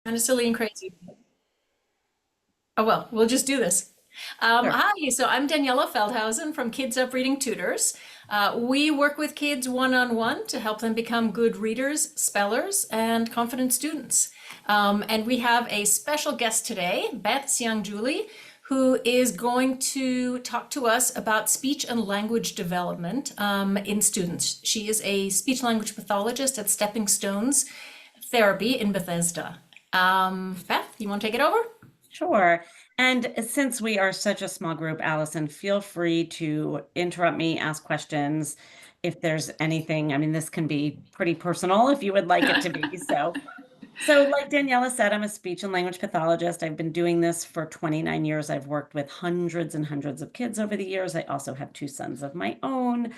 Kind of silly and crazy. Oh well, we'll just do this. Sure. Hi, so I'm Daniela Feldhausen from Kids Up Reading Tutors. We work with kids one-on-one to help them become good readers, spellers, and confident students. And we have a special guest today, Beth Ciangiulli, who is going to talk to us about speech and language development in students. She is a speech language pathologist at Stepping Stones Therapy in Bethesda. Beth, you want to take it over? Sure. And since we are such a small group, Allison, feel free to interrupt me, ask questions if there's anything. I mean, this can be pretty personal if you would like it to be. So like Daniela said, I'm a speech and language pathologist. I've been doing this for 29 years. I've worked with hundreds and hundreds of kids over the years. I also have two sons of my own.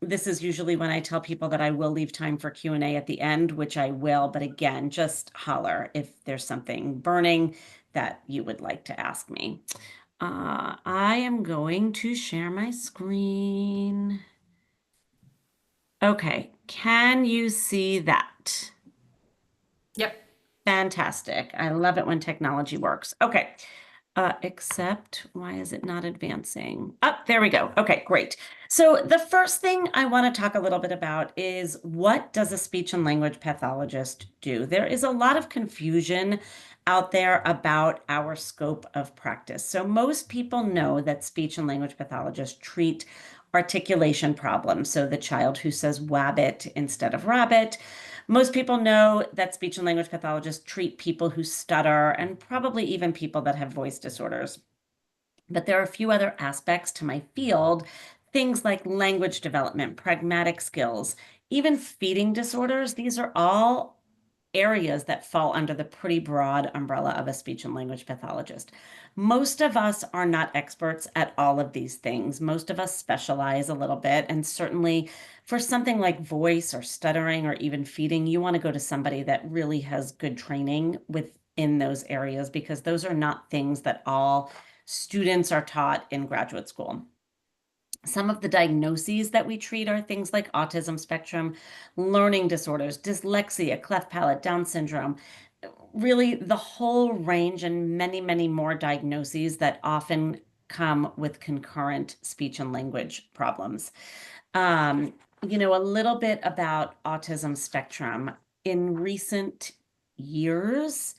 This is usually when I tell people that I will leave time for Q&A at the end, which I will. But again, just holler if there's something burning that you would like to ask me. I am going to share my screen. Okay, can you see that? Yep. Fantastic. I love it when technology works. Okay. Except, why is it not advancing? Oh, there we go. Okay, great. So the first thing I want to talk a little bit about is what does a speech and language pathologist do? There is a lot of confusion out there about our scope of practice. So most people know that speech and language pathologists treat articulation problems. So the child who says wabbit instead of rabbit. Most people know that speech and language pathologists treat people who stutter and probably even people that have voice disorders. But there are a few other aspects to my field, things like language development, pragmatic skills, even feeding disorders. These are all areas that fall under the pretty broad umbrella of a speech and language pathologist. Most of us are not experts at all of these things. Most of us specialize a little bit, and certainly for something like voice or stuttering or even feeding, you want to go to somebody that really has good training within those areas because those are not things that all students are taught in graduate school. Some of the diagnoses that we treat are things like autism spectrum, learning disorders, dyslexia, cleft palate, Down syndrome, really the whole range and many, many more diagnoses that often come with concurrent speech and language problems. Um, a little bit about autism spectrum. In recent years,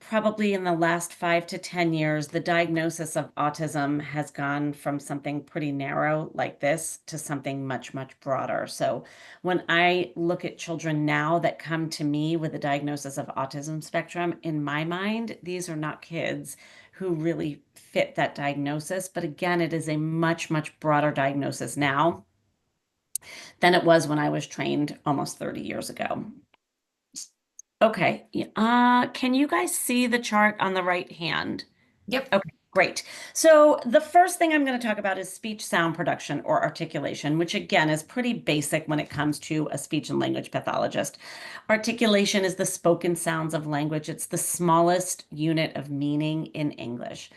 probably in the last 5 to 10 years, the diagnosis of autism has gone from something pretty narrow like this to something much, much broader. So when I look at children now that come to me with a diagnosis of autism spectrum, in my mind, these are not kids who really fit that diagnosis. But again, it is a much, much broader diagnosis now than it was when I was trained almost 30 years ago. Okay, can you guys see the chart on the right hand? Yep. Okay, great. So the first thing I'm going to talk about is speech sound production or articulation, which again is pretty basic when it comes to a speech and language pathologist. Articulation is the spoken sounds of language. It's the smallest unit of meaning in English.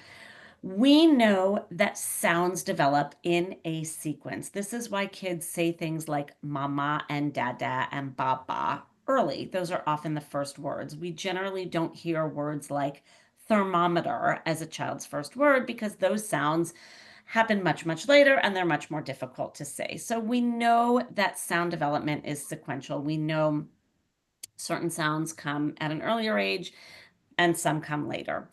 We know that sounds develop in a sequence. This is why kids say things like mama and dada and baba early. Those are often the first words. We generally don't hear words like thermometer as a child's first word because those sounds happen much, much later and they're much more difficult to say. So we know that sound development is sequential. We know certain sounds come at an earlier age and some come later.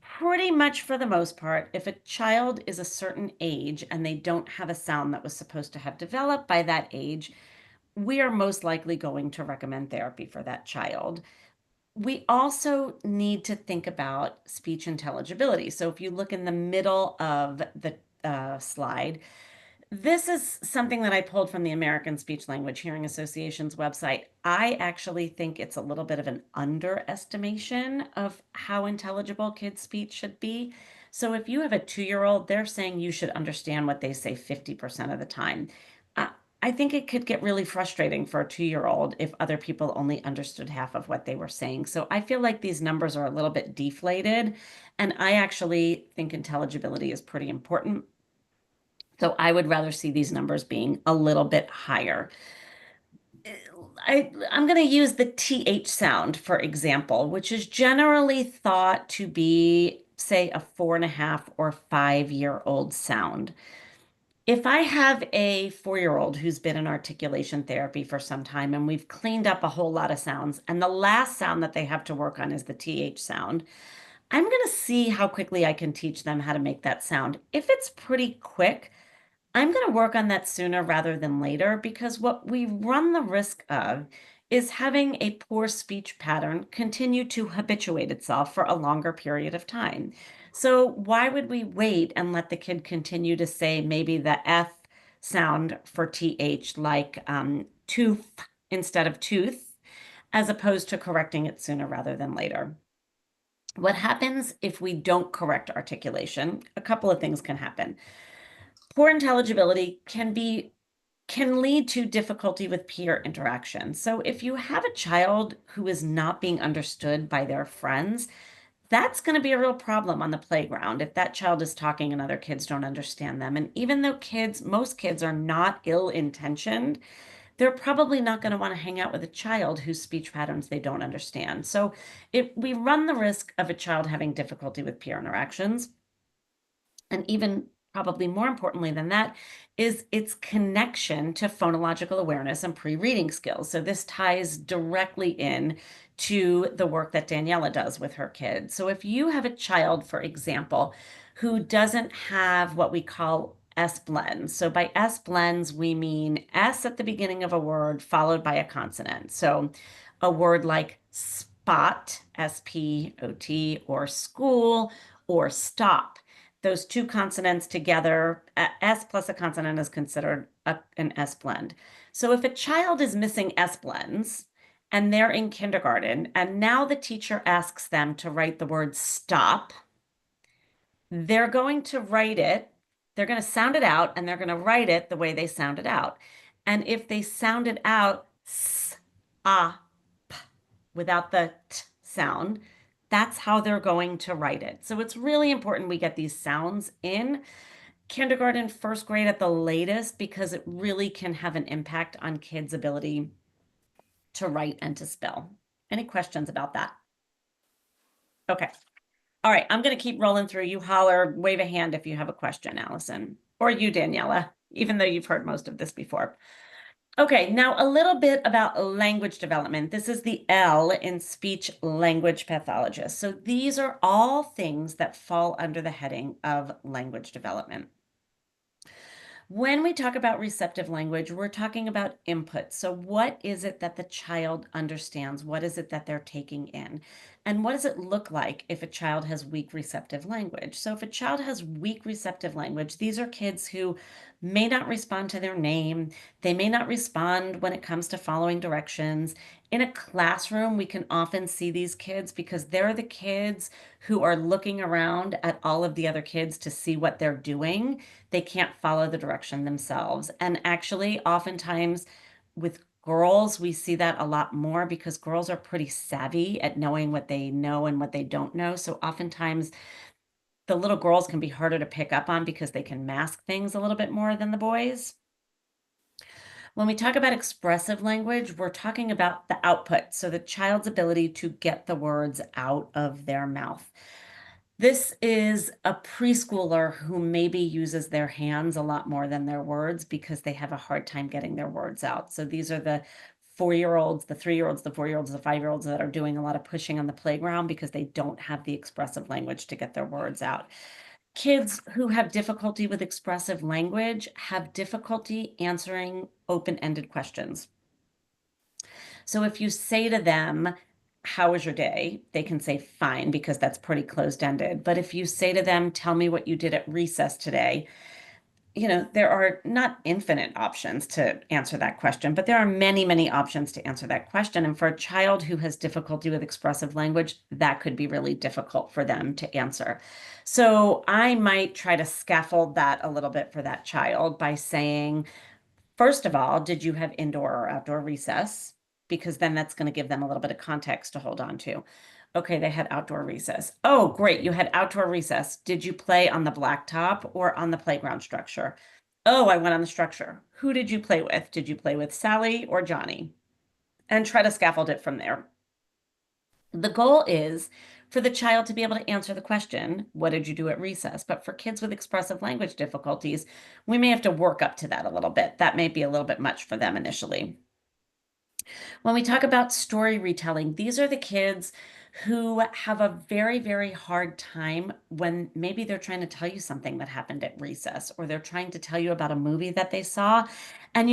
Pretty much for the most part, if a child is a certain age and they don't have a sound that was supposed to have developed by that age, we are most likely going to recommend therapy for that child. We also need to think about speech intelligibility. So if you look in the middle of the slide, this is something that I pulled from the American Speech Language Hearing Association's website. I actually think it's a little bit of an underestimation of how intelligible kids' speech should be. So if you have a 2-year-old, they're saying you should understand what they say 50% of the time. Uh, I think it could get really frustrating for a 2-year-old if other people only understood half of what they were saying. So I feel like these numbers are a little bit deflated, and I actually think intelligibility is pretty important. So I would rather see these numbers being a little bit higher. I'm going to use the TH sound, for example, which is generally thought to be, say, a 4.5 or 5-year-old sound. If I have a 4-year-old who's been in articulation therapy for some time and we've cleaned up a whole lot of sounds, and the last sound that they have to work on is the TH sound, I'm going to see how quickly I can teach them how to make that sound. If it's pretty quick, I'm going to work on that sooner rather than later because what we run the risk of is having a poor speech pattern continue to habituate itself for a longer period of time. So why would we wait and let the kid continue to say maybe the F sound for TH, like tooth instead of tooth, as opposed to correcting it sooner rather than later? What happens if we don't correct articulation? A couple of things can happen. Poor intelligibility can lead to difficulty with peer interaction. So if you have a child who is not being understood by their friends, that's going to be a real problem on the playground if that child is talking and other kids don't understand them. And even though most kids are not ill-intentioned, they're probably not going to want to hang out with a child whose speech patterns they don't understand. So we run the risk of a child having difficulty with peer interactions. And even probably more importantly than that is its connection to phonological awareness and pre-reading skills. So this ties directly in to the work that Daniela does with her kids. So if you have a child, for example, who doesn't have what we call S blends. So by S blends, we mean S at the beginning of a word followed by a consonant. So a word like spot, S-P-O-T, or school, or stop. Those two consonants together, S plus a consonant is considered an S blend. So if a child is missing S blends and they're in kindergarten, and now the teacher asks them to write the word stop, they're going to write it, they're going to sound it out, and they're going to write it the way they sound it out. And if they sound it out s, ah, p, without the t sound, that's how they're going to write it. So it's really important we get these sounds in kindergarten, first grade at the latest, because it really can have an impact on kids' ability to write and to spell. Any questions about that? Okay. All right, I'm going to keep rolling through. You holler, wave a hand if you have a question, Allison, or you, Daniela, even though you've heard most of this before. Okay, now a little bit about language development. This is the L in speech language pathologist. So these are all things that fall under the heading of language development. When we talk about receptive language, we're talking about input. So what is it that the child understands? What is it that they're taking in? And what does it look like if a child has weak receptive language? So if a child has weak receptive language, these are kids who may not respond to their name. They may not respond when it comes to following directions. In a classroom, we can often see these kids because they're the kids who are looking around at all of the other kids to see what they're doing. They can't follow the direction themselves. And actually, oftentimes with girls, we see that a lot more because girls are pretty savvy at knowing what they know and what they don't know. So oftentimes the little girls can be harder to pick up on because they can mask things a little bit more than the boys. When we talk about expressive language, we're talking about the output, so the child's ability to get the words out of their mouth. This is a preschooler who maybe uses their hands a lot more than their words because they have a hard time getting their words out. So these are the 4-year-olds, the 3-year-olds, the 4-year-olds, the 5-year-olds that are doing a lot of pushing on the playground because they don't have the expressive language to get their words out. Kids who have difficulty with expressive language have difficulty answering open-ended questions. So if you say to them, how was your day? They can say fine because that's pretty closed-ended. But if you say to them, tell me what you did at recess today, there are not infinite options to answer that question, but there are many, many options to answer that question. And for a child who has difficulty with expressive language, that could be really difficult for them to answer. So I might try to scaffold that a little bit for that child by saying, first of all, did you have indoor or outdoor recess? Because then that's going to give them a little bit of context to hold on to. Okay, they had outdoor recess. Oh, great, you had outdoor recess. Did you play on the blacktop or on the playground structure? Oh, I went on the structure. Who did you play with? Did you play with Sally or Johnny? and try to scaffold it from there. The goal is for the child to be able to answer the question, what did you do at recess? But for kids with expressive language difficulties, we may have to work up to that a little bit. That may be a little bit much for them initially. When we talk about story retelling, these are the kids who have a very, very hard time when maybe they're trying to tell you something that happened at recess, or they're trying to tell you about a movie that they saw. And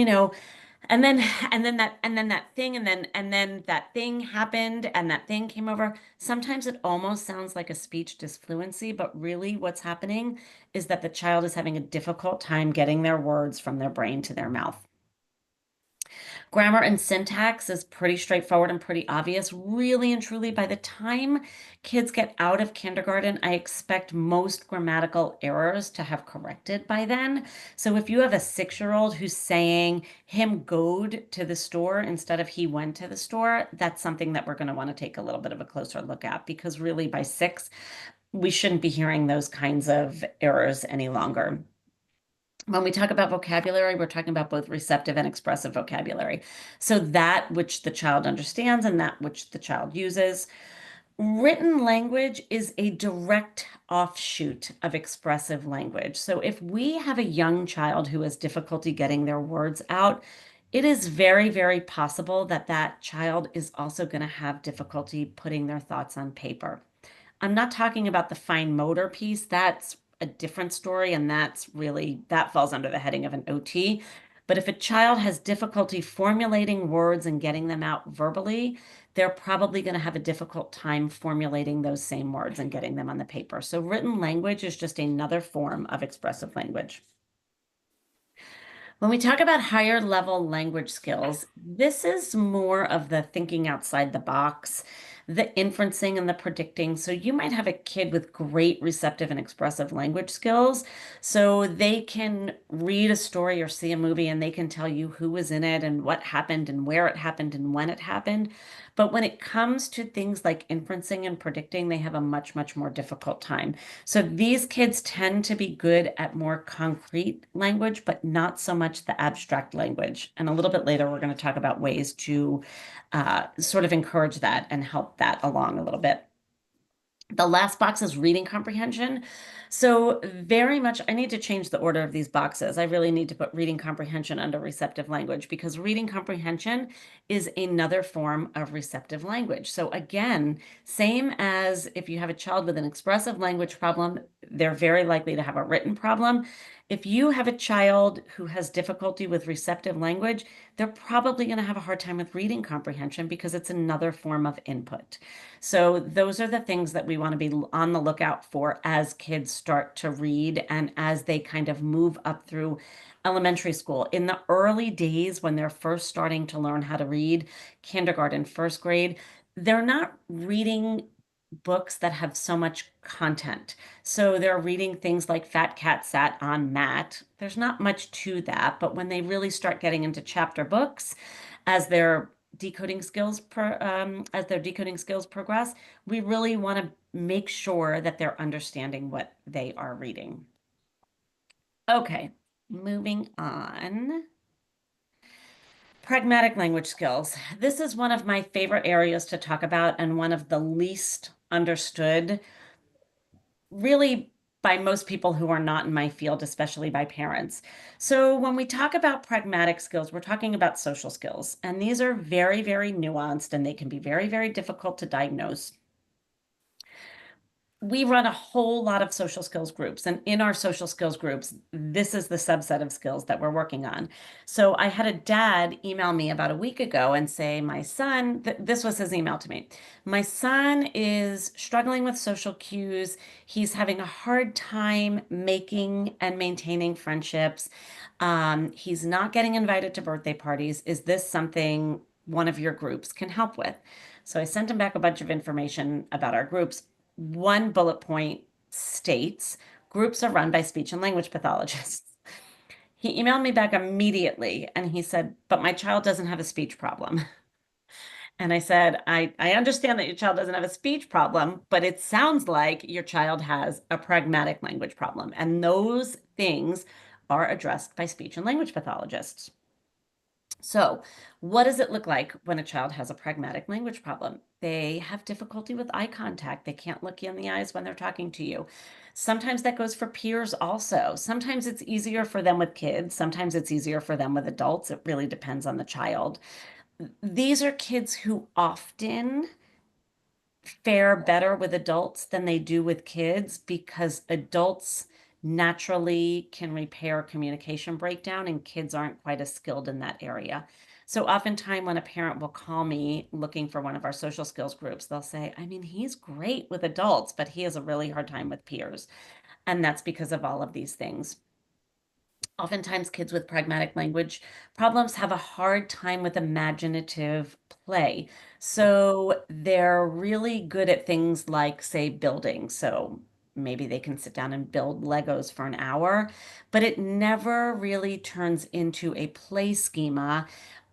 and then and then that thing happened and that thing came over. Sometimes it almost sounds like a speech disfluency, but really what's happening is that the child is having a difficult time getting their words from their brain to their mouth. Grammar and syntax is pretty straightforward and pretty obvious. Really and truly, by the time kids get out of kindergarten, I expect most grammatical errors to have corrected by then. So if you have a 6-year-old who's saying him goed to the store instead of he went to the store, that's something that we're going to want to take a little bit of a closer look at, because really by 6, we shouldn't be hearing those kinds of errors any longer. When we talk about vocabulary, we're talking about both receptive and expressive vocabulary. So that which the child understands and that which the child uses. Written language is a direct offshoot of expressive language. So if we have a young child who has difficulty getting their words out, it is very, very possible that that child is also going to have difficulty putting their thoughts on paper. I'm not talking about the fine motor piece. That's a different story, and that falls under the heading of an OT. But if a child has difficulty formulating words and getting them out verbally, they're probably going to have a difficult time formulating those same words and getting them on the paper. So written language is just another form of expressive language. When we talk about higher level language skills, this is more of the thinking outside the box, the inferencing and the predicting. So you might have a kid with great receptive and expressive language skills. So they can read a story or see a movie and they can tell you who was in it and what happened and where it happened and when it happened. But when it comes to things like inferencing and predicting, they have a much, much more difficult time. So these kids tend to be good at more concrete language, but not so much the abstract language. And a little bit later, we're going to talk about ways to sort of encourage that and help that along a little bit. The last box is reading comprehension. So very much, I need to change the order of these boxes. I really need to put reading comprehension under receptive language, because reading comprehension is another form of receptive language. So again, same as if you have a child with an expressive language problem, they're very likely to have a written problem. If you have a child who has difficulty with receptive language, they're probably going to have a hard time with reading comprehension because it's another form of input. So those are the things that we want to be on the lookout for as kids start to read and as they kind of move up through elementary school. In the early days when they're first starting to learn how to read, kindergarten, first grade, they're not reading books that have so much content. So they're reading things like Fat Cat Sat on Mat. There's not much to that, but when they really start getting into chapter books, as their decoding skills progress, we really want to make sure that they're understanding what they are reading. Okay, moving on. Pragmatic language skills. This is one of my favorite areas to talk about and one of the least understood, really, by most people who are not in my field, especially by parents. So when we talk about pragmatic skills, we're talking about social skills, and these are very, very nuanced and they can be very, very difficult to diagnose. We run a whole lot of social skills groups, and in our social skills groups, this is the subset of skills that we're working on. So I had a dad email me about a week ago and say, my son, this was his email to me. My son is struggling with social cues. He's having a hard time making and maintaining friendships. He's not getting invited to birthday parties. Is this something one of your groups can help with? So I sent him back a bunch of information about our groups. One bullet point states groups are run by speech and language pathologists. He emailed me back immediately and he said, but my child doesn't have a speech problem. And I said, I understand that your child doesn't have a speech problem, but it sounds like your child has a pragmatic language problem. And those things are addressed by speech and language pathologists. So, what does it look like when a child has a pragmatic language problem? They have difficulty with eye contact. They can't look you in the eyes when they're talking to you. Sometimes that goes for peers also. Sometimes it's easier for them with kids. Sometimes it's easier for them with adults. It really depends on the child. These are kids who often fare better with adults than they do with kids because adults naturally can repair communication breakdown and kids aren't quite as skilled in that area. So oftentimes when a parent will call me looking for one of our social skills groups, they'll say, I mean, he's great with adults, but he has a really hard time with peers. And that's because of all of these things. Oftentimes, kids with pragmatic language problems have a hard time with imaginative play. So they're really good at things like, say, building. So maybe they can sit down and build Legos for an hour, but it never really turns into a play schema.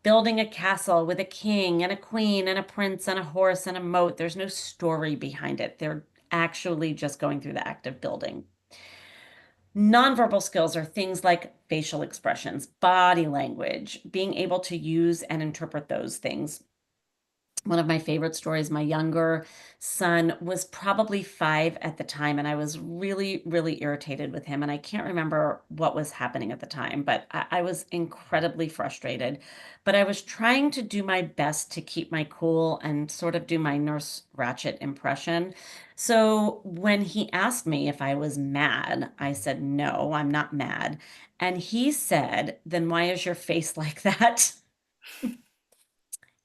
Building a castle with a king and a queen and a prince and a horse and a moat. There's no story behind it. They're actually just going through the act of building. Nonverbal skills are things like facial expressions, body language, being able to use and interpret those things. One of my favorite stories, my younger son was probably 5 at the time, and I was really, really irritated with him. And I can't remember what was happening at the time, but I was incredibly frustrated. But I was trying to do my best to keep my cool and sort of do my Nurse Ratched impression. So when he asked me if I was mad, I said, no, I'm not mad. And he said, then why is your face like that?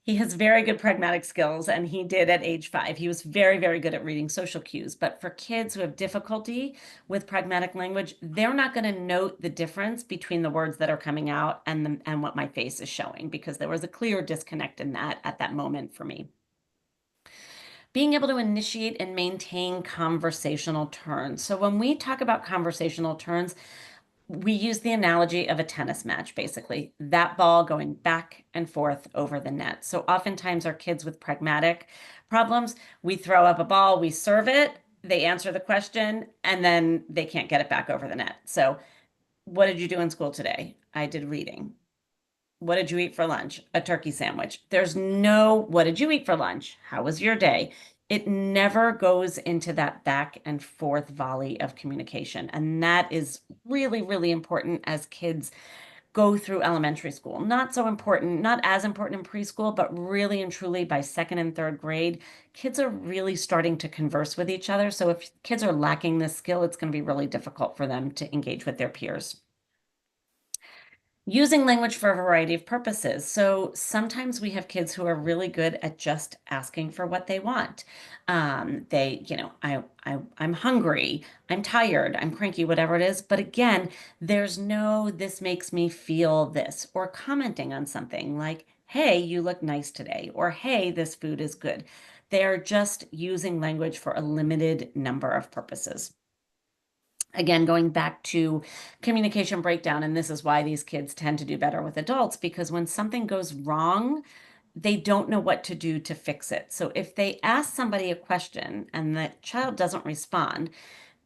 He has very good pragmatic skills, and he did at age 5. He was very, very good at reading social cues. But for kids who have difficulty with pragmatic language, they're not going to note the difference between the words that are coming out and what my face is showing because there was a clear disconnect in that at that moment for me. Being able to initiate and maintain conversational turns. So when we talk about conversational turns, we use the analogy of a tennis match, basically, that ball going back and forth over the net. So oftentimes our kids with pragmatic problems, we throw up a ball, we serve it, they answer the question, and then they can't get it back over the net. So what did you do in school today? I did reading. What did you eat for lunch? A turkey sandwich. There's no, what did you eat for lunch? How was your day? It never goes into that back and forth volley of communication. And that is really, really important as kids go through elementary school. Not so important, not as important in preschool, but really and truly by second and third grade, kids are really starting to converse with each other. So if kids are lacking this skill, it's going to be really difficult for them to engage with their peers. Using language for a variety of purposes. So sometimes we have kids who are really good at just asking for what they want. I'm hungry, I'm tired, I'm cranky, whatever it is. But again, there's no, this makes me feel this, or commenting on something like, hey, you look nice today, or hey, this food is good. They're just using language for a limited number of purposes. Again, going back to communication breakdown, and this is why these kids tend to do better with adults, because when something goes wrong, they don't know what to do to fix it. So if they ask somebody a question and the child doesn't respond,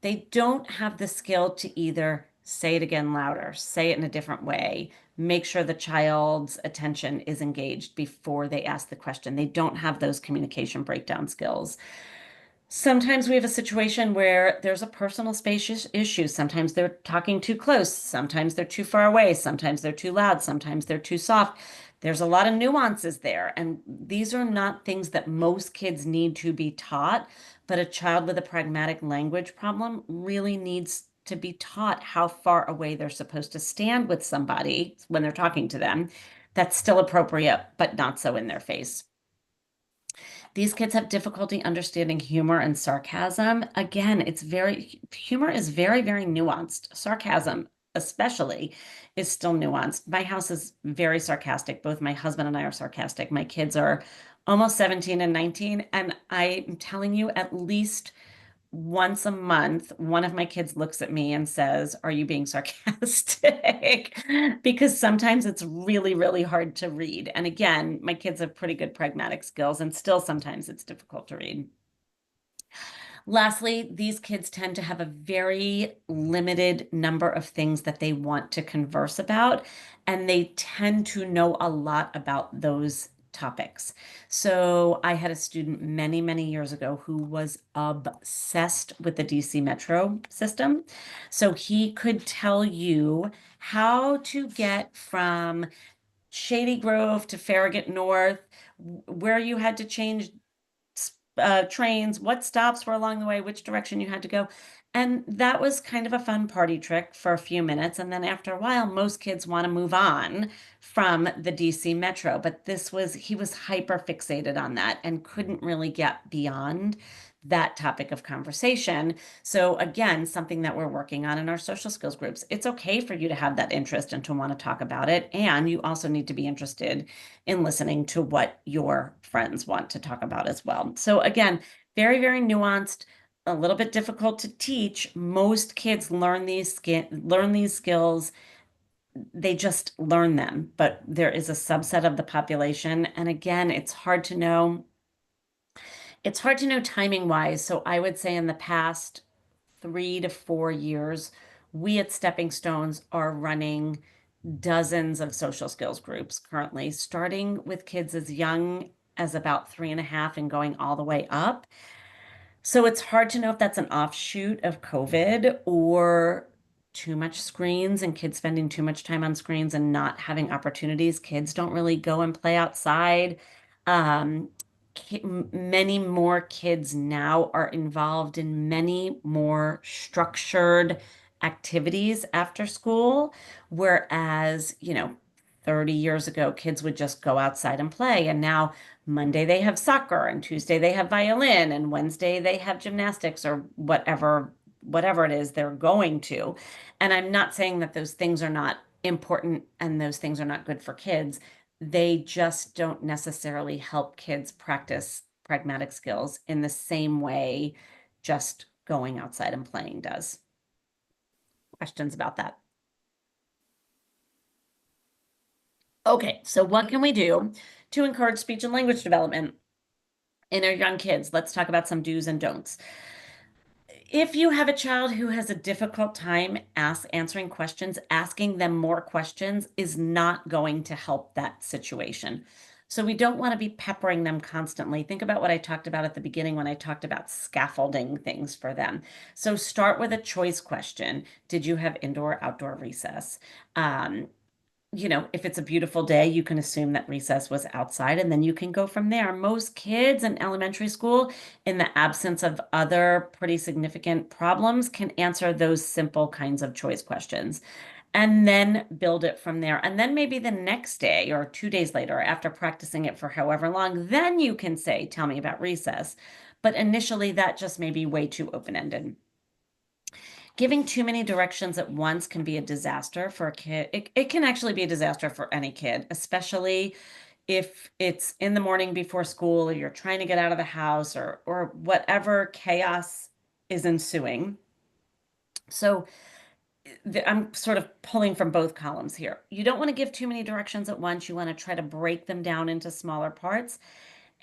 they don't have the skill to either say it again louder, say it in a different way, make sure the child's attention is engaged before they ask the question. They don't have those communication breakdown skills. Sometimes we have a situation where there's a personal space issue. Sometimes they're talking too close. Sometimes they're too far away. Sometimes they're too loud. Sometimes they're too soft. There's a lot of nuances there. And these are not things that most kids need to be taught, but a child with a pragmatic language problem really needs to be taught how far away they're supposed to stand with somebody when they're talking to them. That's still appropriate, but not so in their face. These kids have difficulty understanding humor and sarcasm. Again, humor is very, very nuanced. Sarcasm, especially, is still nuanced. My house is very sarcastic. Both my husband and I are sarcastic. My kids are almost 17 and 19. And I'm telling you, at least once a month, one of my kids looks at me and says, are you being sarcastic? Because sometimes it's really, really hard to read. And again, my kids have pretty good pragmatic skills, and still sometimes it's difficult to read. Lastly, these kids tend to have a very limited number of things that they want to converse about, and they tend to know a lot about those topics. So I had a student many, many years ago who was obsessed with the DC Metro system. So he could tell you how to get from Shady Grove to Farragut North, where you had to change trains, what stops were along the way, which direction you had to go. And that was kind of a fun party trick for a few minutes. And then after a while, most kids want to move on from the DC Metro. But he was hyper fixated on that and couldn't really get beyond that topic of conversation. So again, something that we're working on in our social skills groups. It's okay for you to have that interest and to want to talk about it. And you also need to be interested in listening to what your friends want to talk about as well. So again, very, very nuanced, a little bit difficult to teach. Most kids learn these skills. They just learn them, but there is a subset of the population. And again, it's hard to know. It's hard to know timing wise. So I would say in the past 3 to 4 years, we at Stepping Stones are running dozens of social skills groups currently, starting with kids as young as about 3.5 and going all the way up. So it's hard to know if that's an offshoot of COVID or too much screens and kids spending too much time on screens and not having opportunities. Kids don't really go and play outside. Um, Many more kids now are involved in many more structured activities after school, whereas, 30 years ago, kids would just go outside and play. And now Monday they have soccer, and Tuesday they have violin, and Wednesday they have gymnastics or whatever it is they're going to. And I'm not saying that those things are not important and those things are not good for kids. They just don't necessarily help kids practice pragmatic skills in the same way just going outside and playing does. Questions about that? Okay, so what can we do to encourage speech and language development in our young kids? Let's talk about some do's and don'ts. If you have a child who has a difficult time answering questions, asking them more questions is not going to help that situation. So we don't want to be peppering them constantly. Think about what I talked about at the beginning when I talked about scaffolding things for them. So start with a choice question. Did you have indoor or outdoor recess? If it's a beautiful day, you can assume that recess was outside and then you can go from there. Most kids in elementary school, in the absence of other pretty significant problems, can answer those simple kinds of choice questions and then build it from there. And then maybe the next day or 2 days later, after practicing it for however long, then you can say, tell me about recess. But initially, that just may be way too open-ended. Giving too many directions at once can be a disaster for a kid. It can actually be a disaster for any kid, especially if it's in the morning before school or you're trying to get out of the house or whatever chaos is ensuing. So I'm sort of pulling from both columns here. You don't want to give too many directions at once. You want to try to break them down into smaller parts.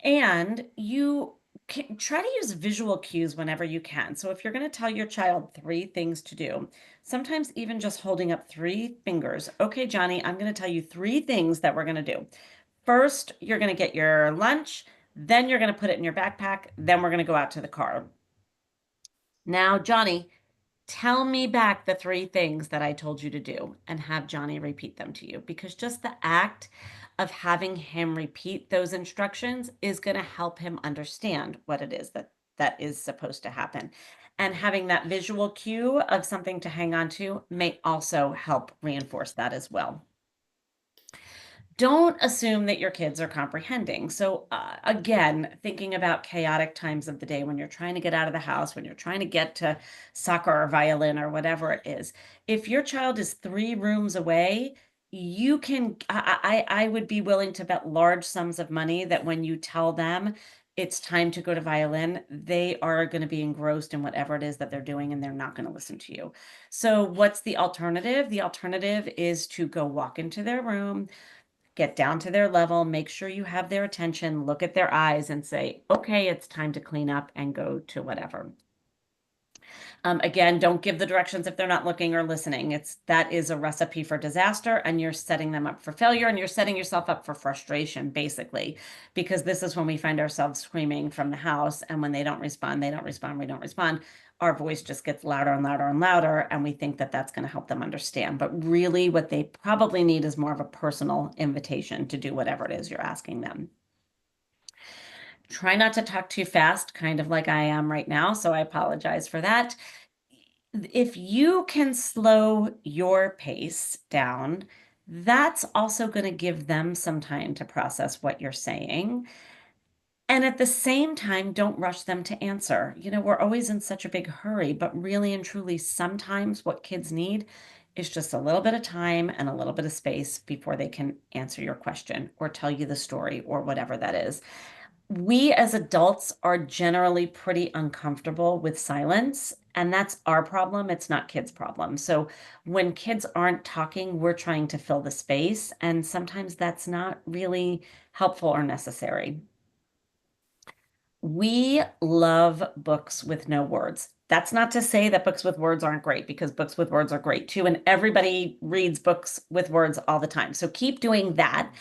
And you can try to use visual cues whenever you can. So if you're going to tell your child 3 things to do, sometimes even just holding up 3 fingers. Okay, Johnny, I'm going to tell you 3 things that we're going to do. First, you're going to get your lunch. Then you're going to put it in your backpack. Then we're going to go out to the car. Now, Johnny, tell me back the 3 things that I told you to do and have Johnny repeat them to you, because just the act of having him repeat those instructions is going to help him understand what it is that is supposed to happen. And having that visual cue of something to hang on to may also help reinforce that as well. Don't assume that your kids are comprehending. So, again, thinking about chaotic times of the day when you're trying to get out of the house, when you're trying to get to soccer or violin or whatever it is, if your child is 3 rooms away, you can, I would be willing to bet large sums of money that when you tell them it's time to go to violin, they are going to be engrossed in whatever it is that they're doing and they're not going to listen to you. So, what's the alternative? The alternative is to go walk into their room, get down to their level, make sure you have their attention, look at their eyes and say, okay, it's time to clean up and go to whatever. Again, don't give the directions if they're not looking or listening. That is a recipe for disaster, and you're setting them up for failure, and you're setting yourself up for frustration, basically, because this is when we find ourselves screaming from the house, and when they don't respond, we don't respond. Our voice just gets louder and louder and louder, and we think that that's going to help them understand. But really, what they probably need is more of a personal invitation to do whatever it is you're asking them. Try not to talk too fast, kind of like I am right now, so I apologize for that. If you can slow your pace down, that's also going to give them some time to process what you're saying. And at the same time, don't rush them to answer. We're always in such a big hurry, but really and truly, sometimes what kids need is just a little bit of time and a little bit of space before they can answer your question or tell you the story or whatever that is. We as adults are generally pretty uncomfortable with silence, and that's our problem. It's not kids' problem. So when kids aren't talking, we're trying to fill the space, and sometimes that's not really helpful or necessary. We love books with no words. That's not to say that books with words aren't great, because books with words are great too, and everybody reads books with words all the time. So keep doing that.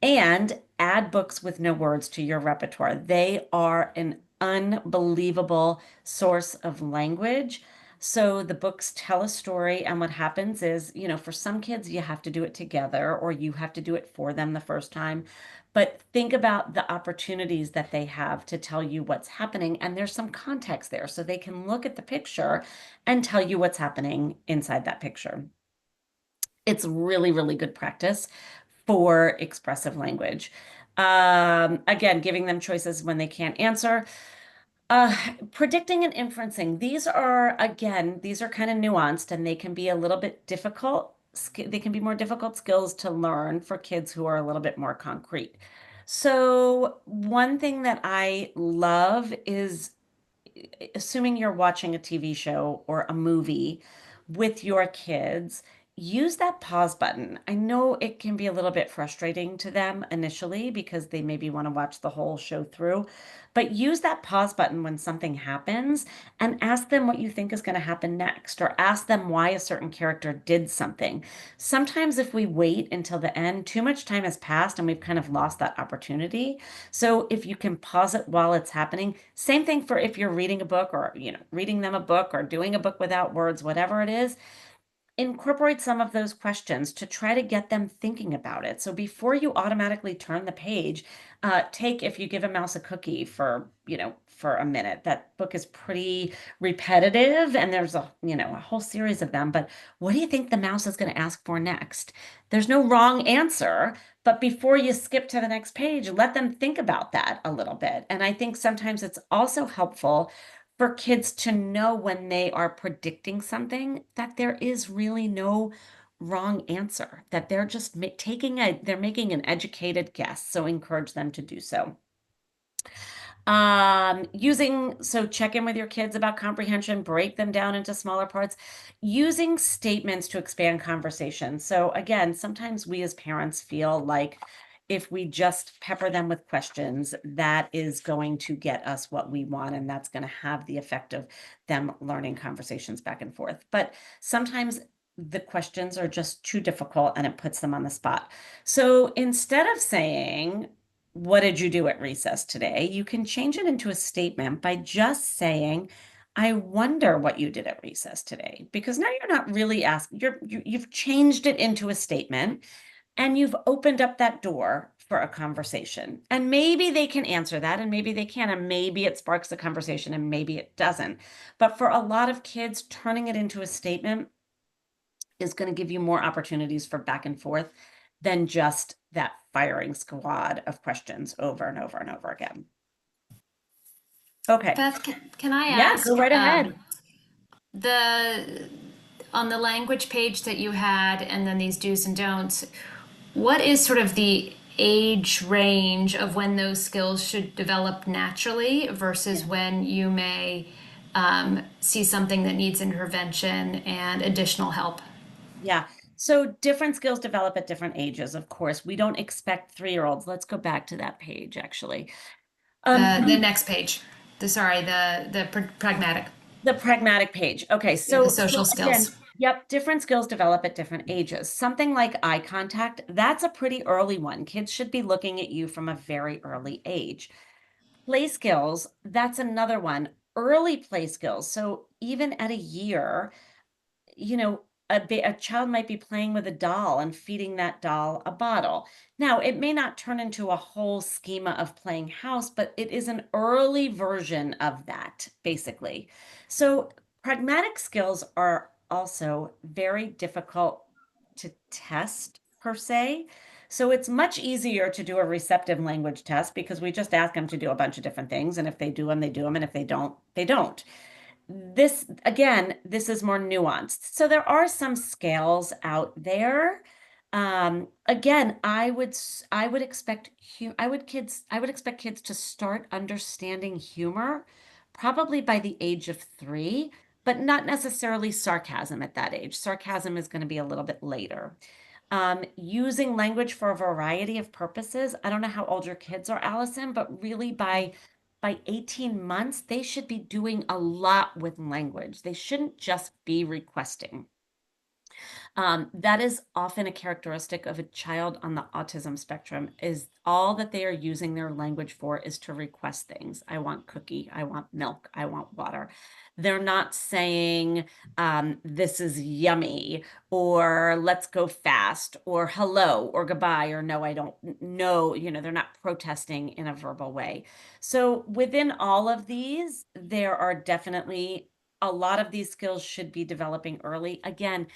And add books with no words to your repertoire. They are an unbelievable source of language. So the books tell a story, and what happens is, for some kids, you have to do it together or you have to do it for them the first time. But think about the opportunities that they have to tell you what's happening, and there's some context there, so they can look at the picture and tell you what's happening inside that picture. It's really, really good practice for expressive language. Again, giving them choices when they can't answer. Uh, Predicting and inferencing. These are kind of nuanced, and they can be a little bit difficult. They can be more difficult skills to learn for kids who are a little bit more concrete. So one thing that I love is, assuming you're watching a TV show or a movie with your kids, use that pause button. I know it can be a little bit frustrating to them initially because they maybe want to watch the whole show through, but use that pause button when something happens and ask them what you think is going to happen next, or ask them why a certain character did something. Sometimes if we wait until the end, too much time has passed and we've kind of lost that opportunity. So if you can pause it while it's happening, same thing for if you're reading a book, or, reading them a book or doing a book without words, whatever it is, incorporate some of those questions to try to get them thinking about it. So before you automatically turn the page, if you give a mouse a cookie for a minute. That book is pretty repetitive, and there's a whole series of them. But what do you think the mouse is going to ask for next? There's no wrong answer, but before you skip to the next page, let them think about that a little bit. And I think sometimes it's also helpful for kids to know when they are predicting something that there is really no wrong answer, that they're just they're making an educated guess. So encourage them to do so. So check in with your kids about comprehension, break them down into smaller parts, using statements to expand conversation. So again, sometimes we as parents feel like if we just pepper them with questions, that is going to get us what we want, and that's going to have the effect of them learning conversations back and forth. But sometimes the questions are just too difficult and it puts them on the spot. So instead of saying, "What did you do at recess today?" you can change it into a statement by just saying, "I wonder what you did at recess today." Because now you're not really asking, you've changed it into a statement, and you've opened up that door for a conversation. And maybe they can answer that, and maybe they can, and maybe it sparks a conversation, and maybe it doesn't. But for a lot of kids, turning it into a statement is going to give you more opportunities for back and forth than just that firing squad of questions over and over and over again. Okay. Beth, can I Yeah, ask, go right ahead. the on the language page that you had, and then these do's and don'ts, what is sort of the age range of when those skills should develop naturally versus when you may see something that needs intervention and additional help? Yeah. So different skills develop at different ages, of course. We don't expect 3-year-olds. Let's go back to that page, actually. The next page. The pragmatic. The pragmatic page. Okay, The so social again, skills. yep, different skills develop at different ages. Something like eye contact, that's a pretty early one. Kids should be looking at you from a very early age. Play skills, that's another one. Early play skills. So even at a year, you know, a child might be playing with a doll and feeding that doll a bottle. Now, it may not turn into a whole schema of playing house, but it is an early version of that, basically. So, pragmatic skills are also very difficult to test, per se. So, it's much easier to do a receptive language test because we just ask them to do a bunch of different things. And if they do them, they do them. And if they don't, they don't. This, again, this is more nuanced. So there are some scales out there. Again, I would expect I would expect kids to start understanding humor probably by the age of 3, but not necessarily sarcasm at that age. Sarcasm is going to be a little bit later. Using language for a variety of purposes. I don't know how old your kids are, Allison, but really by 18 months, they should be doing a lot with language. They shouldn't just be requesting. That is often a characteristic of a child on the autism spectrum, is all that they are using their language for is to request things. I want cookie, I want milk, I want water. They're not saying, this is yummy, or let's go fast, or hello, or goodbye, or no, I don't know. They're not protesting in a verbal way. So within all of these, there are definitely a lot of these skills should be developing early. Again,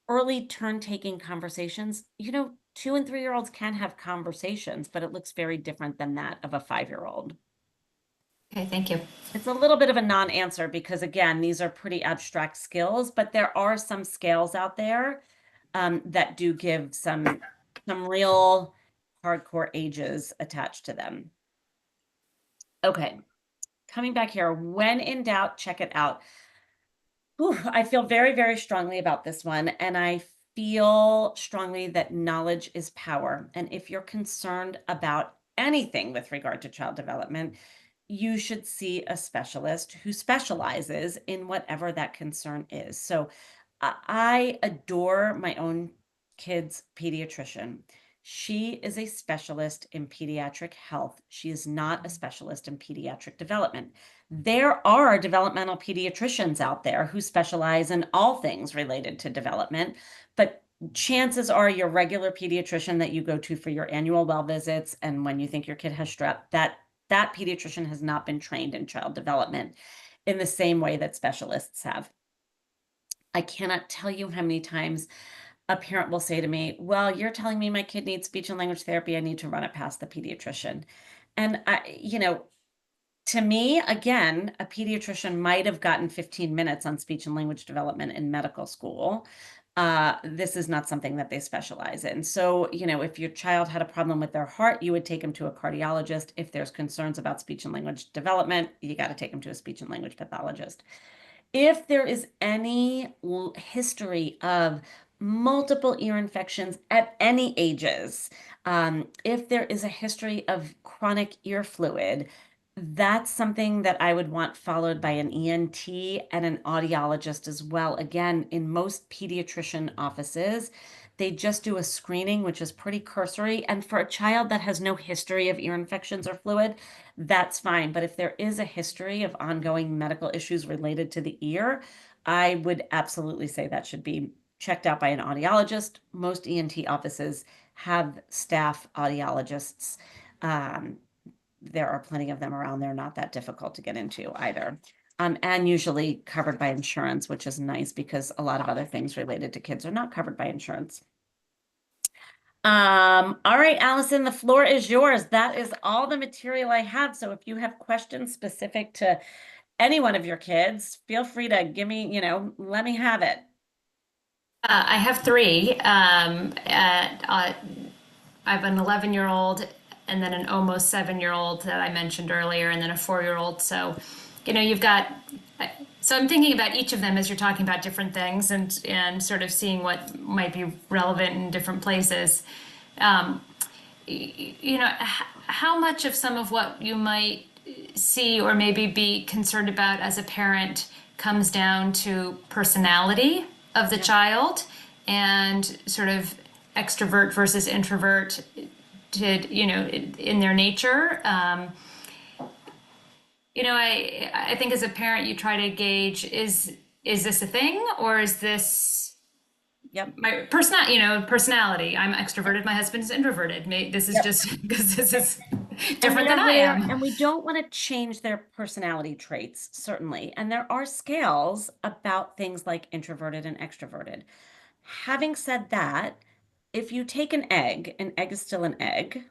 early turn-taking conversations. 2 and 3-year-olds can have conversations, but it looks very different than that of a 5-year-old. Okay, thank you. It's a little bit of a non-answer because, again, these are pretty abstract skills, but there are some scales out there that do give some real hardcore ages attached to them. Okay, coming back here, when in doubt, check it out. Ooh, I feel very, very strongly about this one, and I feel strongly that knowledge is power. And if you're concerned about anything with regard to child development, you should see a specialist who specializes in whatever that concern is. So I adore my own kid's pediatrician. She is a specialist in pediatric health. She is not a specialist in pediatric development. There are developmental pediatricians out there who specialize in all things related to development, but chances are your regular pediatrician that you go to for your annual well visits and when you think your kid has strep, that pediatrician has not been trained in child development in the same way that specialists have. I cannot tell you how many times a parent will say to me, well, you're telling me my kid needs speech and language therapy. I need to run it past the pediatrician. And to me, again, a pediatrician might have gotten 15 minutes on speech and language development in medical school. This is not something that they specialize in. So, if your child had a problem with their heart, you would take them to a cardiologist. If there's concerns about speech and language development, you got to take them to a speech and language pathologist. If there is any history of multiple ear infections at any ages, if there is a history of chronic ear fluid, that's something that I would want followed by an ENT and an audiologist as well. Again, in most pediatrician offices, they just do a screening, which is pretty cursory. And for a child that has no history of ear infections or fluid, that's fine. But if there is a history of ongoing medical issues related to the ear, I would absolutely say that should be checked out by an audiologist. Most ENT offices have staff audiologists. There are plenty of them around. They're not that difficult to get into either. And usually covered by insurance, which is nice because a lot of other things related to kids are not covered by insurance. All right, Allison, the floor is yours. That is all the material I have. So if you have questions specific to any one of your kids, feel free to give me, let me have it. I have three. I have an 11-year-old and then an almost 7-year-old that I mentioned earlier, and then a 4-year-old. So, you've got. So I'm thinking about each of them as you're talking about different things and sort of seeing what might be relevant in different places. How much of some of what you might see or maybe be concerned about as a parent comes down to personality of the child and sort of extrovert versus introvert in their nature. I think as a parent, you try to gauge, is this a thing, or is this Yep. my personality? I'm extroverted, my husband's introverted. This is Yep. just because this is And different they're than I rare, am. and we don't want to change their personality traits, certainly. And there are scales about things like introverted and extroverted. Having said that, if you take an egg is still an egg,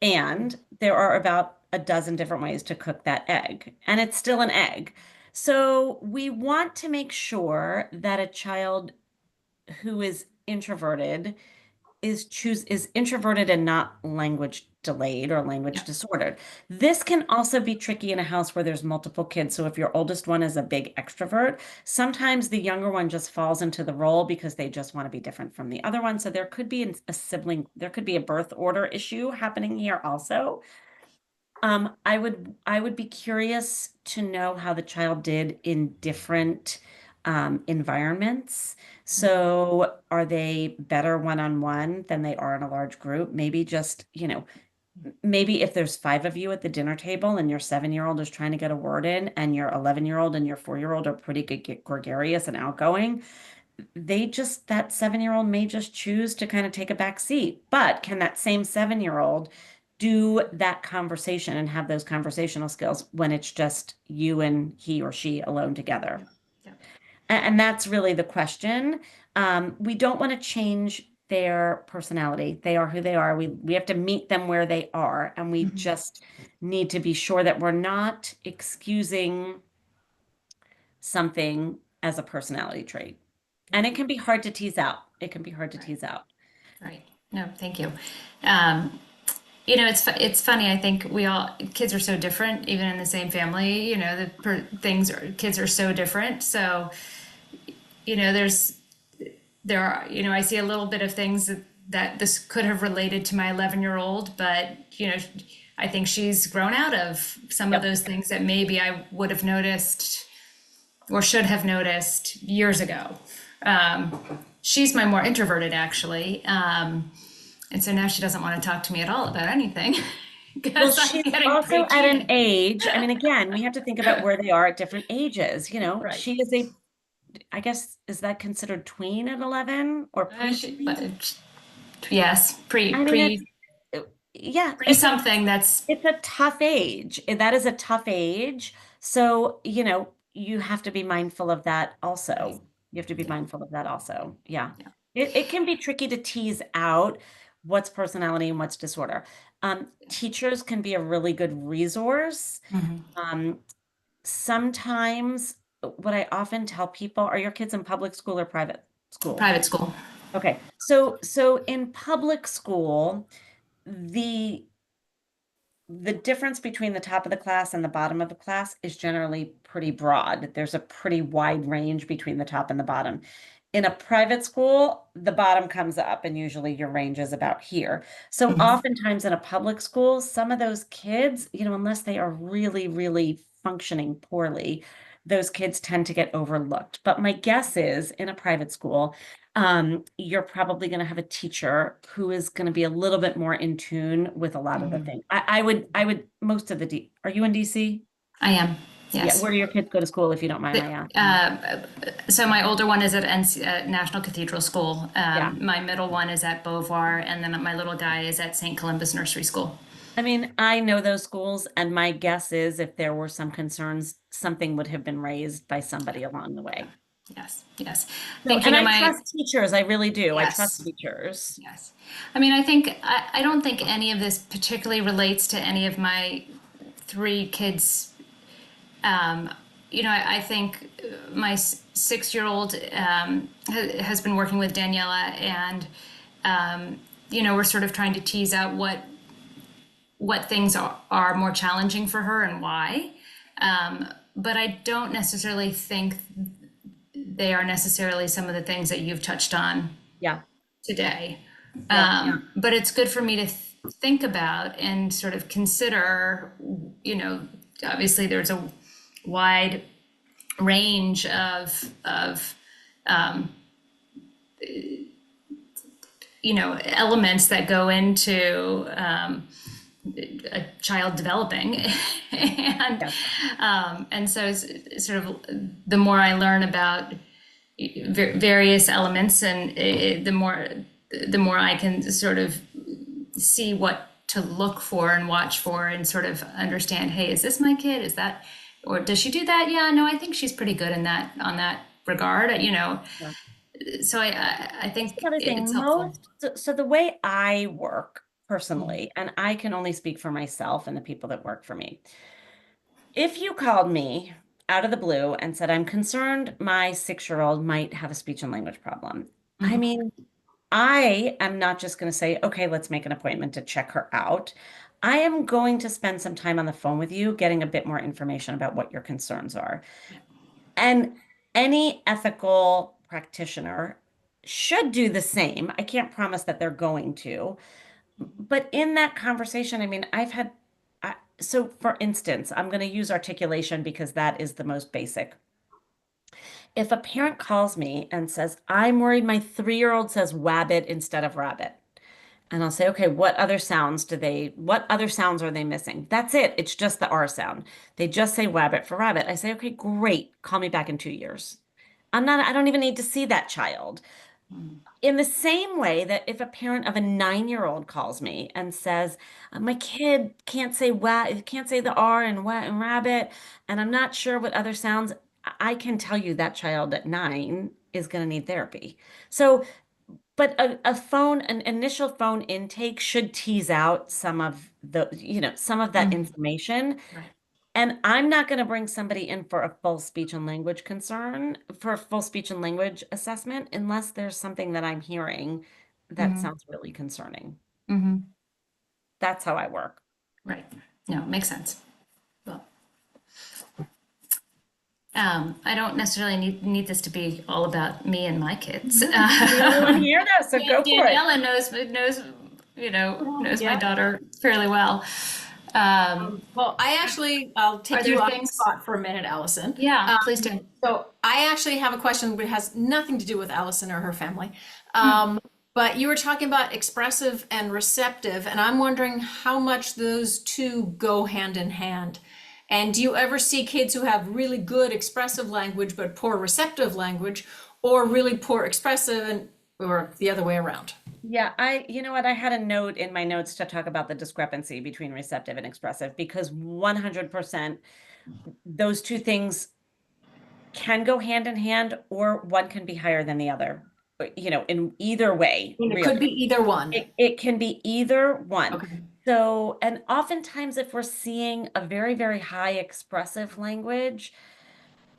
and there are about a dozen different ways to cook that egg, and it's still an egg. So we want to make sure that a child who is introverted is introverted and not language delayed or language Yeah. disordered. This can also be tricky in a house where there's multiple kids. So if your oldest one is a big extrovert, sometimes the younger one just falls into the role because they just want to be different from the other one. So there could be a sibling, there could be a birth order issue happening here also. I would be curious to know how the child did in different environments. So are they better one-on-one than they are in a large group? Maybe just, maybe if there's 5 of you at the dinner table and your 7-year-old is trying to get a word in and your 11-year-old and your 4-year-old are pretty good, gregarious and outgoing, that 7-year-old may just choose to kind of take a back seat. But can that same 7-year-old do that conversation and have those conversational skills when it's just you and he or she alone together? Yeah. And that's really the question. We don't want to change their personality. They are who they are. We have to meet them where they are, and we just need to be sure that we're not excusing something as a personality trait. And it can be hard to tease out. It can be hard to tease out. Right. No, thank you. It's funny. I think kids are so different, even in the same family. Kids are so different. So, I see a little bit of things that this could have related to my 11-year-old, but I think she's grown out of some of those things that maybe I would have noticed or should have noticed years ago. She's my more introverted, actually. And so now she doesn't want to talk to me at all about anything. Well, I'm she's getting also at an preachy. age. I mean, again, we have to think about where they are at different ages. Right. She is I guess, is that considered tween at 11 or pre-tween? Yes, I mean, yeah, pre something that's it's a tough age. That is a tough age. So, you have to be mindful of that also. You have to be mindful of that also. Yeah. yeah. It can be tricky to tease out what's personality and what's disorder. Teachers can be a really good resource. Sometimes what I often tell people, are your kids in public school or private school? Private school. Okay. So in public school, the difference between the top of the class and the bottom of the class is generally pretty broad. There's a pretty wide range between the top and the bottom. In a private school, the bottom comes up, and usually your range is about here. So oftentimes in a public school, some of those kids, unless they are really, really functioning poorly, those kids tend to get overlooked. But my guess is in a private school, you're probably going to have a teacher who is going to be a little bit more in tune with a lot of the things. I would most of are you in DC? I am. Yeah. Yes. Where do your kids go to school, if you don't mind my asking? So my older one is at National Cathedral School. Yeah. My middle one is at Beauvoir, and then my little guy is at St. Columbus Nursery School. I mean, I know those schools, and my guess is if there were some concerns, something would have been raised by somebody along the way. Yes, yes. I trust teachers. I really do. I Yes. trust teachers. Yes. I mean, I don't think any of this particularly relates to any of my 3 kids. I think my 6-year-old has been working with Daniela, and we're sort of trying to tease out what things are more challenging for her and why. But I don't necessarily think they are necessarily some of the things that you've touched on today. But it's good for me to think about and sort of consider, obviously there's a wide range of elements that go into a child developing, and Yes. and so it's sort of the more I learn about various elements, and the more I can sort of see what to look for and watch for, and sort of understand, hey, is this my kid? Is that, or does she do that? Yeah, no, I think she's pretty good in that, on that regard. Yeah. So I think Another it's thing, helpful. so the way I work Mhm. personally, and I can only speak for myself and the people that work for me. If you called me out of the blue and said, I'm concerned my 6-year-old might have a speech and language problem, I Mhm. mean, I am not just going to say, okay, let's make an appointment to check her out. I am going to spend some time on the phone with you, getting a bit more information about what your concerns are. Yeah. And any ethical practitioner should do the same. I can't promise that they're going to, but in that conversation, I mean, so for instance, I'm going to use articulation because that is the most basic. If a parent calls me and says, I'm worried my 3-year-old says wabbit instead of rabbit, and I'll say, okay, what other sounds are they missing? That's it. It's just the R sound. They just say wabbit for rabbit. I say, okay, great. Call me back in 2 years. I don't even need to see that child. In the same way that if a parent of a 9-year-old calls me and says, my kid can't say the R and what and rabbit, and I'm not sure what other sounds, I can tell you that child at 9 is going to need therapy. So, but an initial phone intake should tease out some of that Mhm. information. Right. And I'm not going to bring somebody in for a full speech and language for a full speech and language assessment, unless there's something that I'm hearing that Mhm. sounds really concerning. Mhm. That's how I work. Right. No, makes sense. Well, I don't necessarily need this to be all about me and my kids. No, you're the only one here though, so go for it. Daniela knows my Yeah. daughter fairly well. Um, Well, I'll are take there you on the things? spot for a minute, Allison. Yeah, please do. So I actually have a question that has nothing to do with Allison or her family. Hmm. But you were talking about expressive and receptive, and I'm wondering how much those two go hand in hand. And do you ever see kids who have really good expressive language but poor receptive language, or really poor expressive and or the other way around? Yeah, you know what? I had a note in my notes to talk about the discrepancy between receptive and expressive because 100% those two things can go hand in hand, or one can be higher than the other. In either way, I mean, it could be really. either one. It can be either one. Okay. So, and oftentimes if we're seeing a very, very high expressive language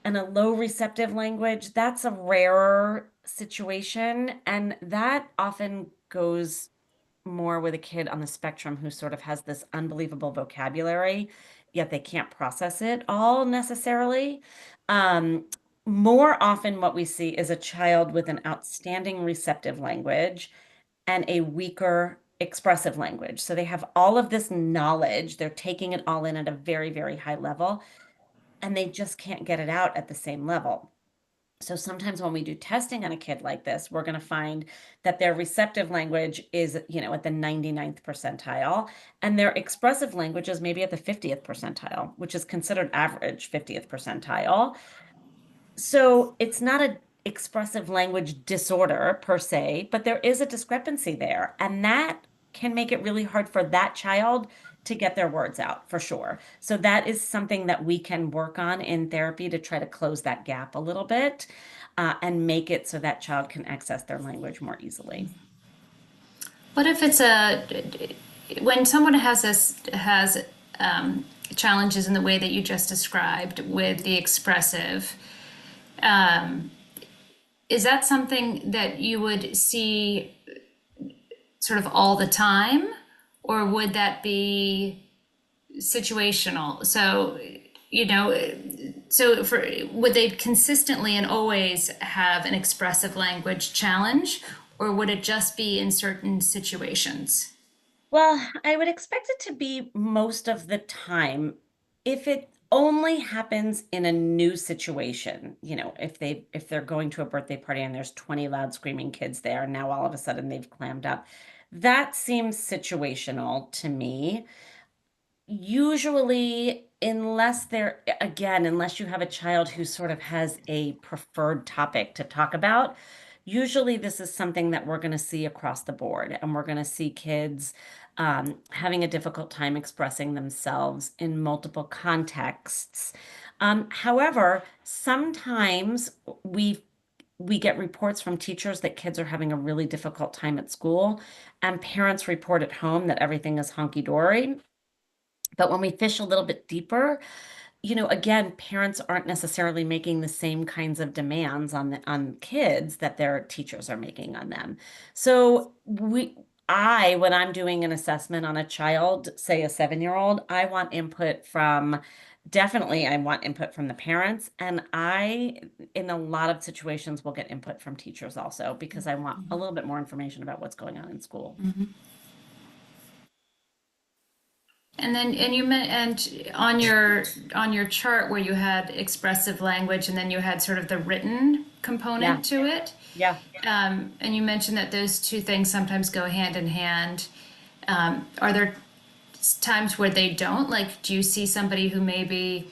and a low receptive language, that's a rarer situation. And that often goes more with a kid on the spectrum who sort of has this unbelievable vocabulary, yet they can't process it all necessarily. Um, More often, what we see is a child with an outstanding receptive language and a weaker expressive language. So they have all of this knowledge, they're taking it all in at a very, very high level, and they just can't get it out at the same level. So sometimes when we do testing on a kid like this, we're going to find that their receptive language is, at the 99th percentile, and their expressive language is maybe at the 50th percentile, which is considered average 50th percentile. So it's not a expressive language disorder per se, but there is a discrepancy there, and that can make it really hard for that child to get their words out for sure. So that is something that we can work on in therapy to try to close that gap a little bit, and make it so that child can access their language more easily. What if it's when someone has challenges in the way that you just described with the expressive? Um, is that something that you would see sort of all the time, or would that be situational? So, you know, would they consistently and always have an expressive language challenge, or would it just be in certain situations? Well, I would expect it to be most of the time. If it only happens in a new situation. You know, if they're going to a birthday party and there's 20 loud screaming kids there, and now all of a sudden they've clammed up. That seems situational to me. Usually, unless you have a child who sort of has a preferred topic to talk about, usually this is something that we're going to see across the board, and we're going to see kids having a difficult time expressing themselves in multiple contexts. However, sometimes we get reports from teachers that kids are having a really difficult time at school, and parents report at home that everything is hunky-dory. But when we fish a little bit deeper, again, parents aren't necessarily making the same kinds of demands on kids that their teachers are making on them. So when I'm doing an assessment on a child, say a 7-year-old, I want input from the parents, and in a lot of situations, will get input from teachers also, because I want a little bit more information about what's going on in school. And then, and on your chart where you had expressive language, and then you had sort of the written component to it. Yeah. And you mentioned that those two things sometimes go hand in hand. Are there times where they don't? Like, do you see somebody who maybe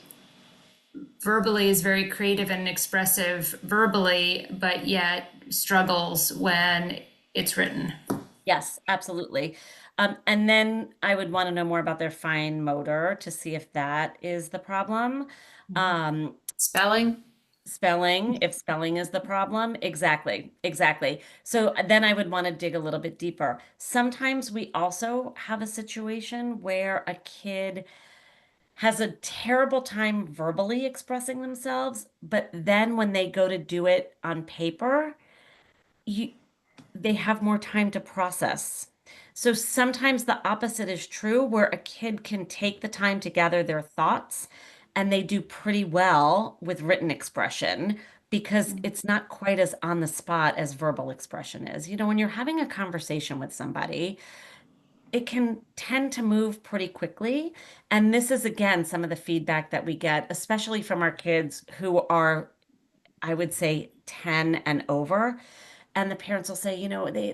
verbally is very creative and expressive verbally, but yet struggles when it's written? Yes, absolutely. And then I would want to know more about their fine motor to see if that is the problem. Spelling. If spelling is the problem. Exactly, exactly. So then I would want to dig a little bit deeper. Sometimes we also have a situation where a kid has a terrible time verbally expressing themselves, but then when they go to do it on paper, they have more time to process. So sometimes the opposite is true, where a kid can take the time to gather their thoughts and they do pretty well with written expression, because it's not quite as on the spot as verbal expression is. When you're having a conversation with somebody, it can tend to move pretty quickly. And this is, again, some of the feedback that we get, especially from our kids who are, I would say, 10 and over. And the parents will say,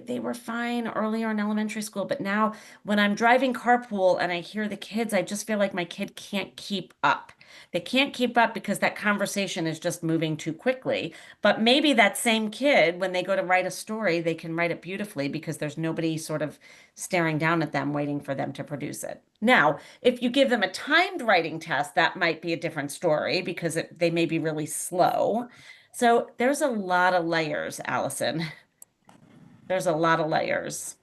they were fine earlier in elementary school, but now when I'm driving carpool and I hear the kids, I just feel like my kid can't keep up. They can't keep up because that conversation is just moving too quickly. But maybe that same kid, when they go to write a story, they can write it beautifully because there's nobody sort of staring down at them, waiting for them to produce it. Now, if you give them a timed writing test, that might be a different story, because they may be really slow. So there's a lot of layers, Allison. There's a lot of layers.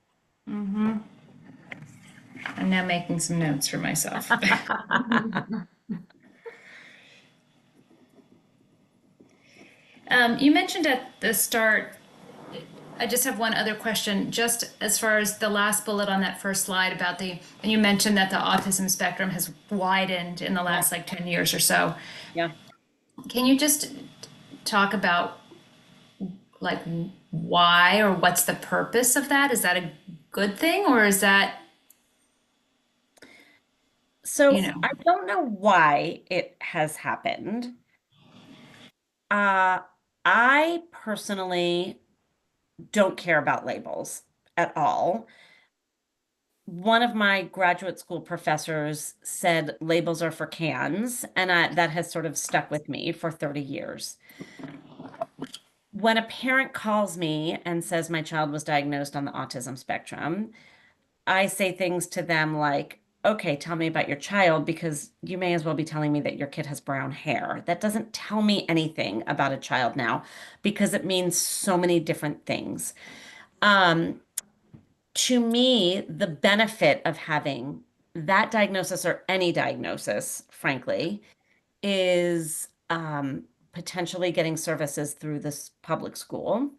I'm now making some notes for myself. You mentioned at the start, I just have one other question, just as far as the last bullet on that first slide and you mentioned that the autism spectrum has widened in the last like 10 years or so. Yeah. Can you just talk about like why, or what's the purpose of that? Is that a good thing, or is that, So you know? I don't know why it has happened. I personally don't care about labels at all. One of my graduate school professors said labels are for cans, and that has sort of stuck with me for 30 years. When a parent calls me and says my child was diagnosed on the autism spectrum, I say things to them like, okay, tell me about your child, because you may as well be telling me that your kid has brown hair. That doesn't tell me anything about a child now, because it means so many different things. Um, to me, the benefit of having that diagnosis, or any diagnosis, frankly, is potentially getting services through this public school,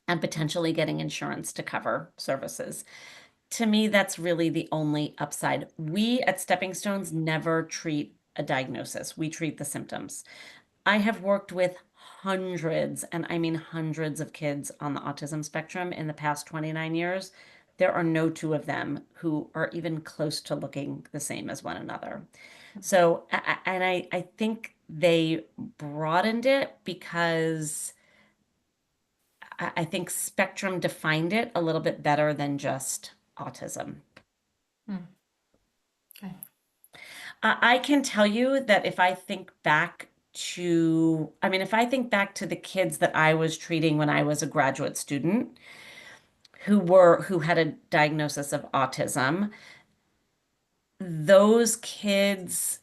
and potentially getting insurance to cover services. To me, that's really the only upside. We at Stepping Stones never treat a diagnosis. We treat the symptoms. I have worked with hundreds, and I mean hundreds, of kids on the autism spectrum in the past 29 years. There are no two of them who are even close to looking the same as one another. So, and I think they broadened it because I think spectrum defined it a little bit better than just autism. Hmm. Okay. I can tell you that if I think back if I think back to the kids that I was treating when I was a graduate student who had a diagnosis of autism, those kids,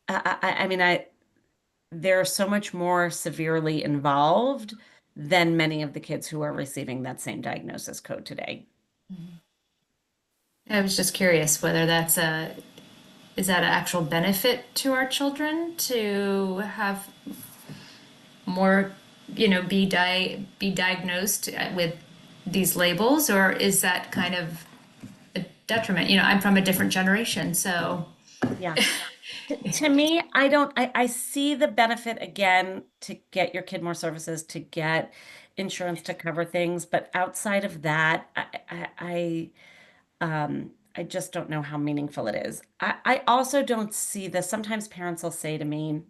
I mean, they're so much more severely involved than many of the kids who are receiving that same diagnosis code today. I was just curious whether is that an actual benefit to our children to have more, be diagnosed with these labels, or is that kind of a detriment? I'm from a different generation, so Yeah. To me, I see the benefit again to get your kid more services, to get insurance to cover things, but outside of that, I just don't know how meaningful it is. I also don't see this. Sometimes parents will say to me,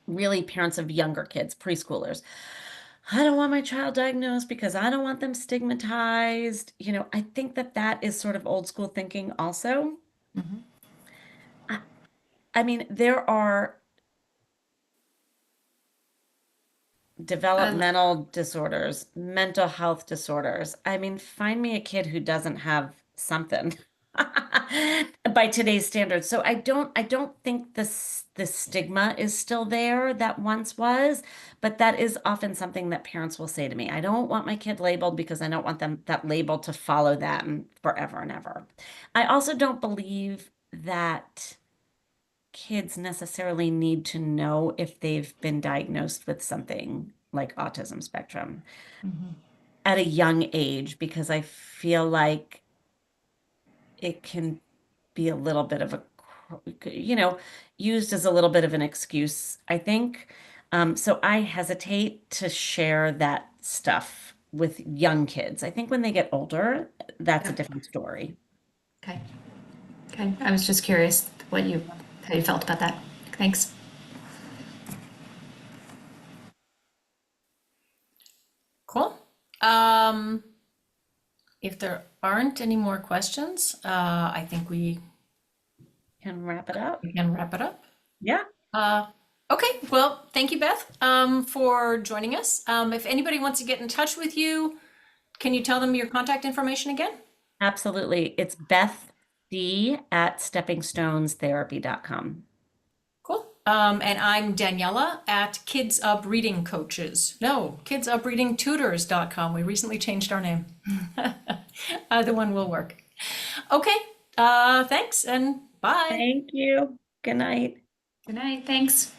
really parents of younger kids, preschoolers, I don't want my child diagnosed because I don't want them stigmatized. I think that that is sort of old school thinking also. I, I mean, there are I, developmental disorders, mental health disorders. I mean, find me a kid who doesn't have something by today's standards. So I don't think the stigma is still there that once was, but that is often something that parents will say to me. I don't want my kid labeled because I don't want that label to follow them forever and ever. I also don't believe that kids necessarily need to know if they've been diagnosed with something like autism spectrum at a young age because I feel like it can be a little bit of you know, used as a little bit of an excuse, I think. So I hesitate to share that stuff with young kids. I think when they get older, that's a yeah. different story. Okay. Okay. I was just curious how you felt about that. Thanks. Cool. If there aren't any more questions, I think Can wrap it up. we can wrap it up. Yeah. Uh, okay, well, thank you, Beth, for joining us. If anybody wants to get in touch with you, can you tell them your contact information again? Absolutely. It's Beth D at steppingstonestherapy.com. Cool. And I'm Daniela at Kids Up Reading Coaches. No, kidsupreadingtutors.com. We recently changed our name. Either one will work. Okay, thanks and bye. Thank you. Good night. Good night. Thanks.